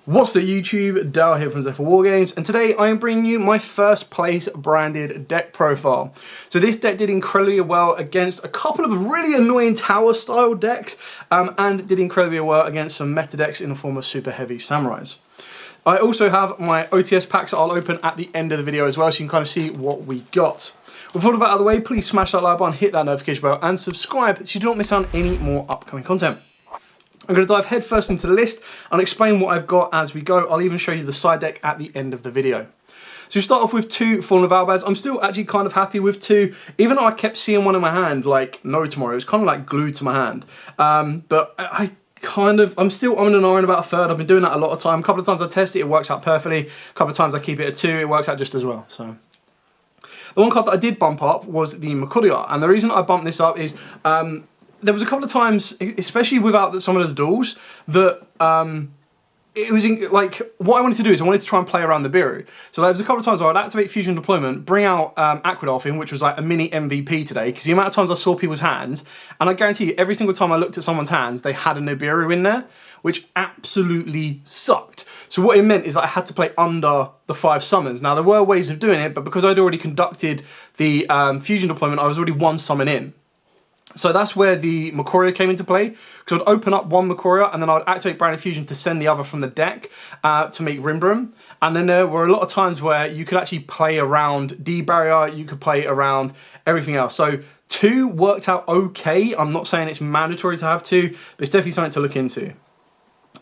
What's up YouTube, Dale here from Zephyr Wargames, and today I am bringing you my first place branded deck profile. So this deck did incredibly well against a couple of really annoying tower style decks, and did incredibly well against some meta decks in the form of super heavy samurais. I also have my OTS packs that I'll open at the end of the video as well, so you can kind of see what we got. With all of that out of the way, please smash that like button, hit that notification bell, and subscribe so you do not miss out on any more upcoming content. I'm going to dive headfirst into the list and explain what I've got as we go. I'll even show you the side deck at the end of the video. So we start off with two Fallen of Albaz. I'm still actually kind of happy with two, even though I kept seeing one in my hand like no tomorrow. It was kind of like glued to my hand. But I'm still on and on about a third. I've been doing that a lot of time. A couple of times I test it, it works out perfectly. A couple of times I keep it at two, it works out just as well. So the one card that I did bump up was the Yugioh, and the reason I bumped this up is there was a couple of times, especially without some of the duels, that it was like what I wanted to do is I wanted to try and play around the Biru. So there was a couple of times where I'd activate Fusion Deployment, bring out Aquadolphin, which was like a mini MVP today, because the amount of times I saw people's hands, and I guarantee you every single time I looked at someone's hands, they had a Nibiru in there, which absolutely sucked. So what it meant is that I had to play under the 5 summons. Now there were ways of doing it, but because I'd already conducted the Fusion Deployment, I was already 1 summon in. So that's where the Yugioh came into play, because I'd open up one Yugioh and then I'd activate Branded Fusion to send the other from the deck to make Rimbrum. And then there were a lot of times where you could actually play around D-Barrier, you could play around everything else. So 2 worked out okay. I'm not saying it's mandatory to have 2, but it's definitely something to look into.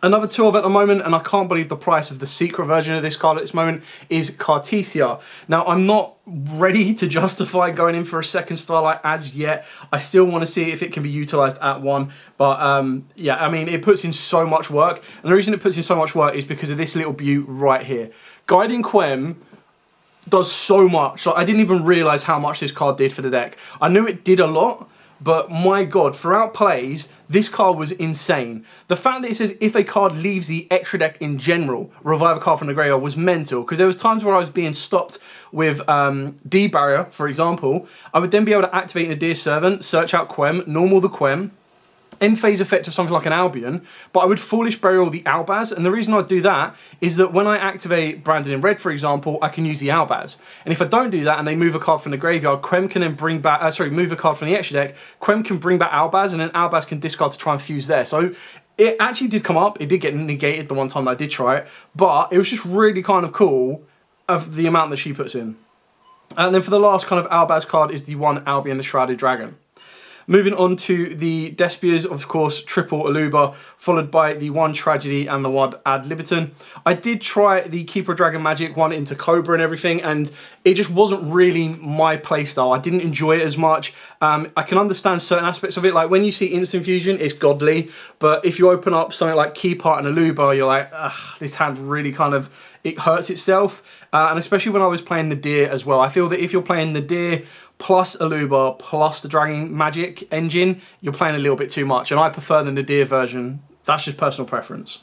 Another 2 of at the moment, and I can't believe the price of the secret version of this card at this moment, is Cartesia. Now, I'm not ready to justify going in for a second Starlight as yet. I still want to see if it can be utilised at 1. But yeah, I mean, it puts in so much work. And the reason it puts in so much work is because of this little beaut right here. Guiding Quem does so much. Like, I didn't even realise how much this card did for the deck. I knew it did a lot, but my god, throughout plays, this card was insane. The fact that it says if a card leaves the extra deck in general, revive a card from the graveyard was mental, because there was times where I was being stopped with D-Barrier, for example. I would then be able to activate Nadir Servant, search out Quem, normal the Quem, end phase effect of something like an Albion, but I would Foolish Burial the Albaz, and the reason I'd do that is that when I activate Branded in Red, for example, I can use the Albaz. And if I don't do that and they move a card from the graveyard, Quem can then bring back, move a card from the extra deck, Quem can bring back Albaz, and then Albaz can discard to try and fuse there. So it actually did come up, it did get negated the one time that I did try it, but it was just really kind of cool of the amount that she puts in. And then for the last kind of Albaz card is the one Albion the Shrouded Dragon. Moving on to the Despias, of course, triple Aluba, followed by the 1 Tragedy and the 1 Ad Libitum. I did try the Keeper of Dragon Magic one into Cobra and everything, and it just wasn't really my playstyle. I didn't enjoy it as much. I can understand certain aspects of it, like when you see Instant Fusion, it's godly, but if you open up something like Keeper and Aluba, you're like, ugh, this hand really kind of, it hurts itself. And especially when I was playing Nadir as well. I feel that if you're playing Nadir plus Aluba plus the Dragon Magic engine, you're playing a little bit too much, and I prefer the Nadir version. That's just personal preference.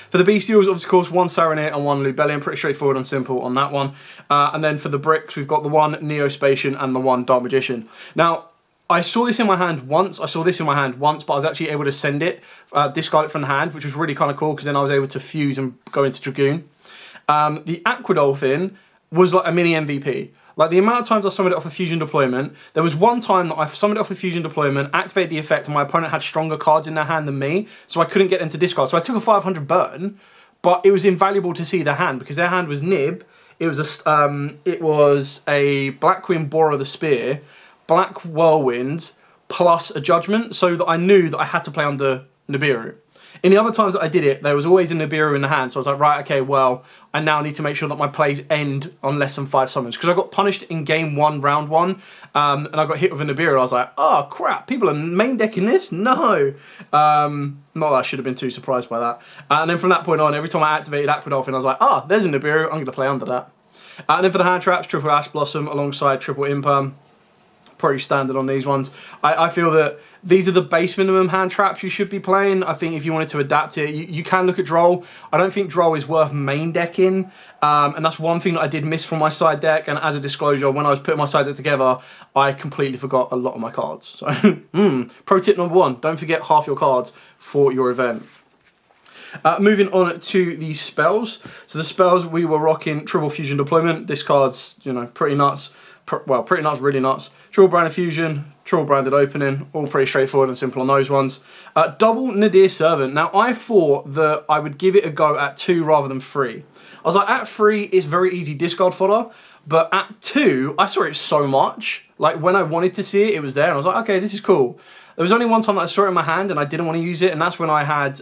For the Bestials, of course, 1 Saronir and 1 Lubellion, pretty straightforward and simple on that one. And then for the bricks, we've got the 1 Neospatian and the 1 Dark Magician. Now, I saw this in my hand once, but I was actually able to send it, discard it from the hand, which was really kind of cool, because then I was able to fuse and go into Dragoon. The Aquadolphin was like a mini MVP. Like the amount of times I summoned it off a Fusion Deployment, there was one time that I summoned it off a Fusion Deployment, activated the effect, and my opponent had stronger cards in their hand than me, so I couldn't get them to discard. So I took a 500 burn, but it was invaluable to see their hand, because their hand was Nib, it was a Black Queen Borer the Spear, Black Whirlwind, plus a Judgment, so that I knew that I had to play under Nibiru. In the other times that I did it, there was always a Nibiru in the hand, so I was like, right, okay, well, I now need to make sure that my plays end on less than 5 summons, because I got punished in game 1, round 1, and I got hit with a Nibiru. I was like, oh, crap, people are main decking this? No. Not that I should have been too surprised by that. And then from that point on, every time I activated Aquadolphin, I was like, ah, there's a Nibiru, I'm going to play under that. And then for the hand traps, triple Ash Blossom alongside triple Imperm. Pretty standard on these ones. I feel that these are the base minimum hand traps you should be playing. I think if you wanted to adapt it, you can look at Droll. I don't think Droll is worth main decking, and that's one thing that I did miss from my side deck. And as a disclosure, when I was putting my side deck together, I completely forgot a lot of my cards. So, pro tip number 1, don't forget half your cards for your event. Moving on to the spells. So the spells, we were rocking Triple Fusion Deployment. This card's, you know, pretty nuts. Well, pretty nuts, really nuts. Triple Branded Fusion, Triple Branded Opening, all pretty straightforward and simple on those ones. Double Nadir Servant. Now, I thought that I would give it a go at 2 rather than 3. I was like, at 3, it's very easy discard fodder, but at 2, I saw it so much. Like, when I wanted to see it, it was there, and I was like, okay, this is cool. There was only one time that I saw it in my hand and I didn't want to use it, and that's when I had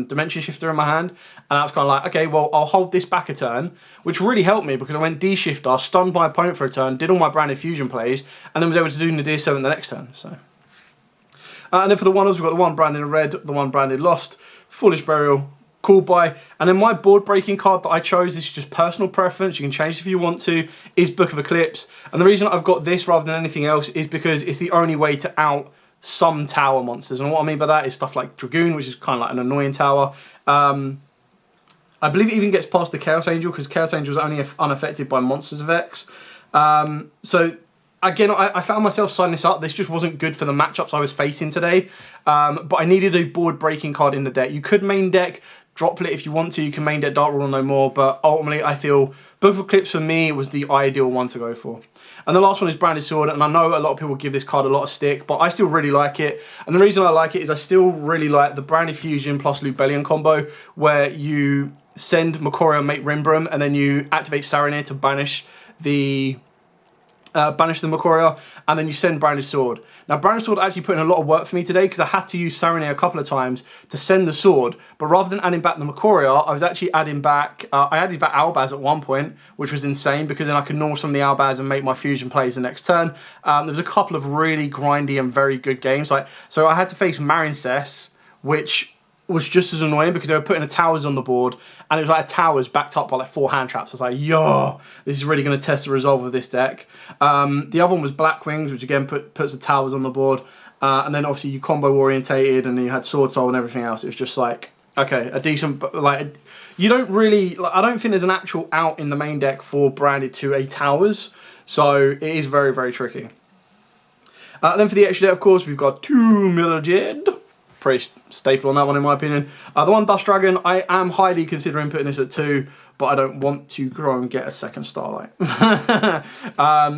Dimension Shifter in my hand, and I was kind of like, okay, well, I'll hold this back a turn, which really helped me because I went D-Shifter, stunned my opponent for a turn, did all my Branded Fusion plays, and then was able to do Nadir 7 the next turn, so. And then for the one-offs, we've got the one branded red, the one branded lost, Foolish Burial, Called By, and then my board breaking card that I chose, this is just personal preference, you can change it if you want to, is Book of Eclipse. And the reason I've got this rather than anything else is because it's the only way to out some tower monsters, and what I mean by that is stuff like Dragoon, which is kind of like an annoying tower. I believe it even gets past the Chaos Angel because Chaos Angel is only unaffected by monsters of X. So again, I found myself signing this up. This just wasn't good for the matchups I was facing today, but I needed a board breaking card in the deck. You could main deck Droplet if you want to, you can main deck Dark World or no more, but ultimately I feel Book of Eclipse for me was the ideal one to go for. And the last one is Branded Sword, and I know a lot of people give this card a lot of stick, but I still really like it. And the reason I like it is I still really like the Branded Fusion plus Lubellion combo, where you send Makoria, make Rimbram, and then you activate Saranir to banish the Makoria, and then you send Branded Sword. Now, Branded Sword actually put in a lot of work for me today because I had to use Saranir a couple of times to send the sword, but rather than adding back the Makoria, I was actually adding back, I added back Albaz at one point, which was insane because then I could normal some of the Albaz and make my fusion plays the next turn. There was a couple of really grindy and very good games. So I had to face Marincess, which was just as annoying because they were putting the towers on the board, and it was like a towers backed up by like 4 hand traps. I was like, yo, this is really going to test the resolve of this deck. The other one was Black Wings, which again puts the towers on the board, and then obviously you combo orientated, and then you had Sword Soul and everything else. It was just like, okay, a decent, like, you don't really, like, I don't think there's an actual out in the main deck for branded to a towers, so it is very, very tricky. Then for the extra deck, of course, we've got 2 Milljed. Pretty staple on that one in my opinion. The one Dust Dragon, I am highly considering putting this at 2, but I don't want to grow and get a second Starlight.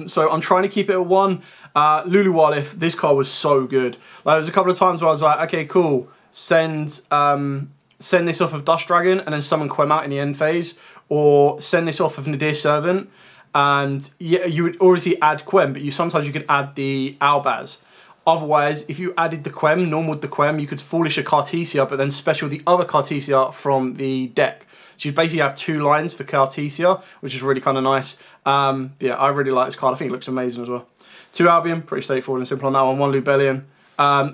So I'm trying to keep it at 1. Lulu Walif, this card was so good. Like, there was a couple of times where I was like, okay, cool, send this off of Dust Dragon and then summon Quem out in the end phase, or send this off of Nadir Servant, and yeah, you would obviously add Quem, but sometimes you could add the Albaz. Otherwise, if you added the Quem, normal with the Quem, you could Foolish a Cartesia, but then special the other Cartesia from the deck. So you basically have 2 lines for Cartesia, which is really kind of nice. Yeah, I really like this card. I think it looks amazing as well. 2 Albion, pretty straightforward and simple on that one. 1 Lubellion.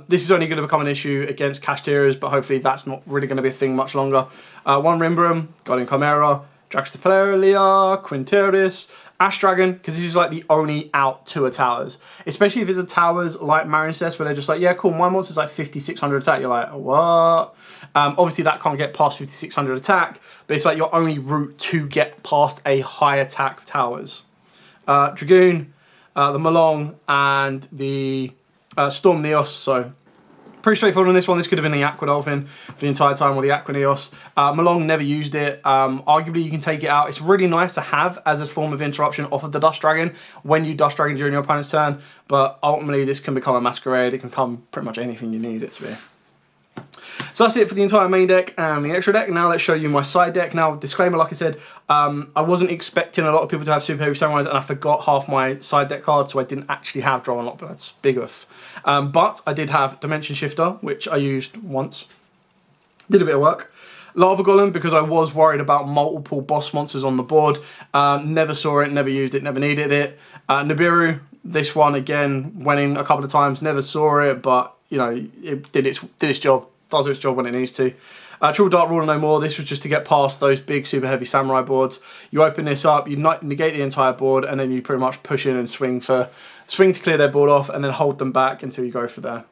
This is only going to become an issue against Kashtira's, but hopefully that's not really going to be a thing much longer. 1 Rimbram, Guardian Chimera, Draxtopleria, Quinteris, Ash Dragon, because this is like the only out to a towers. Especially if it's a towers like Marincess, where they're just like, yeah, cool, my monster's like 5,600 attack. You're like, what? Obviously that can't get past 5,600 attack, but it's like your only route to get past a high attack towers. Dragoon, the Malong, and the Storm Neos, so pretty straightforward on this one. This could have been the Aqua Dolphin for the entire time, or the Aqua Neos. Malong never used it. Arguably, you can take it out. It's really nice to have as a form of interruption off of the Dust Dragon when you Dust Dragon during your opponent's turn, but ultimately this can become a Masquerade. It can become pretty much anything you need it to be. So that's it for the entire main deck and the extra deck. Now let's show you my side deck. Now, disclaimer, like I said, I wasn't expecting a lot of people to have Super Heavy Samurais, and I forgot half my side deck cards, so I didn't actually have Draw and Lockbirds. Big oof. But I did have Dimension Shifter, which I used once. Did a bit of work. Lava Golem, because I was worried about multiple boss monsters on the board. Never saw it, never used it, never needed it. Nibiru, this one again, went in a couple of times, never saw it, but you know, it did its job. Does its job when it needs to. Triple Dark Rule no more. This was just to get past those big Super Heavy Samurai boards. You open this up, you negate the entire board, and then you pretty much push in and swing to clear their board off, and then hold them back until you go for there.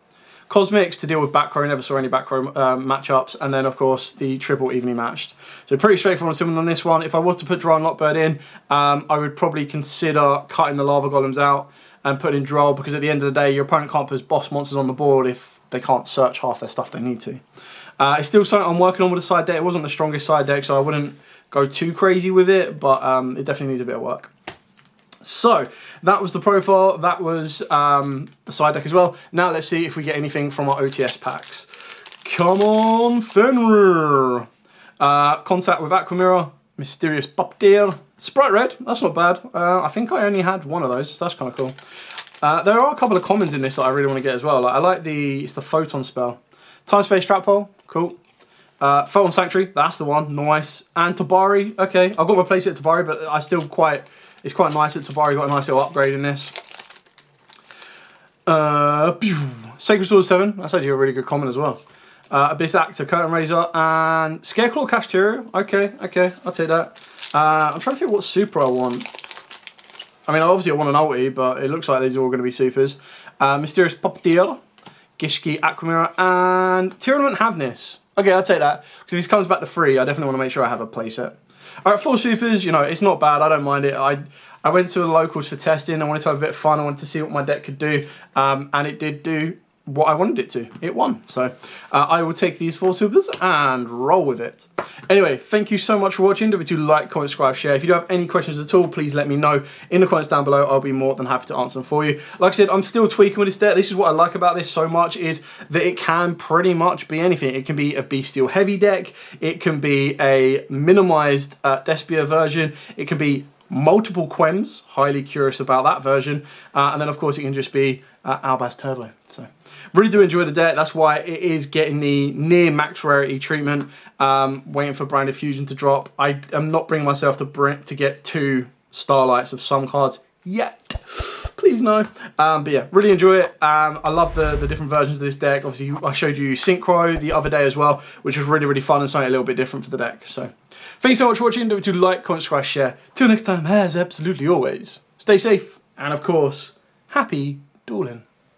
Cosmics to deal with back row. Never saw any back row matchups, and then of course the triple evenly matched. So pretty straightforward and simple on this one. If I was to put Droll and Lockbird in, I would probably consider cutting the Lava Golems out and putting Droll, because at the end of the day, your opponent can't put boss monsters on the board if they can't search half their stuff they need to. It's still something I'm working on with the side deck. It wasn't the strongest side deck, so I wouldn't go too crazy with it, but it definitely needs a bit of work. So that was the profile, that was the side deck as well. Now let's see if we get anything from our OTS packs. Come on, Fenrir. Contact with Aquamirror, Mysterious Bupdeer, Sprite Red, that's not bad. I think I only had one of those, so that's kind of cool. There are a couple of commons in this that I really want to get as well. Like, I like it's the Photon spell. Time Space Trap Hole, cool. Photon Sanctuary, that's the one, nice. And Tabari, okay. I've got my place at Tabari, but it's quite nice that Tabari got a nice little upgrade in this. Sacred Sword 7, that's actually a really good common as well. Abyss Actor, Curtain Razor, and Scareclaw Cashterio. Okay, I'll take that. I'm trying to think what super I want. I mean, obviously I want an ulti, but it looks like these are all going to be supers. Mysterious Puppeteer, Gishki Aquamirror, and Tyrannoment Havness. Okay, I'll take that. Because if this comes back to free, I definitely want to make sure I have a playset. Alright, 4 supers, you know, it's not bad, I don't mind it. I went to the locals for testing, I wanted to have a bit of fun, I wanted to see what my deck could do, and it did do what I wanted it to. It won. So I will take these 4 supers and roll with it. Anyway, thank you so much for watching. Don't forget to like, comment, subscribe, share. If you do have any questions at all, please let me know in the comments down below. I'll be more than happy to answer them for you. Like I said, I'm still tweaking with this deck. This is what I like about this so much, is that it can pretty much be anything. It can be a Bestial heavy deck. It can be a minimized Despia version. It can be multiple Quests, highly curious about that version, and then of course it can just be Albaz Turbo. So really do enjoy the deck, that's why it is getting the near max rarity treatment, waiting for Branded Fusion to drop. I am not bringing myself to get 2 Starlights of some cards yet. Please no. But yeah, really enjoy it. I love the different versions of this deck. Obviously I showed you Synchro the other day as well, which was really fun and something a little bit different for the deck. So thanks so much for watching. Don't forget to like, comment, subscribe, share. Till next time, as absolutely always, stay safe, and of course, happy dueling.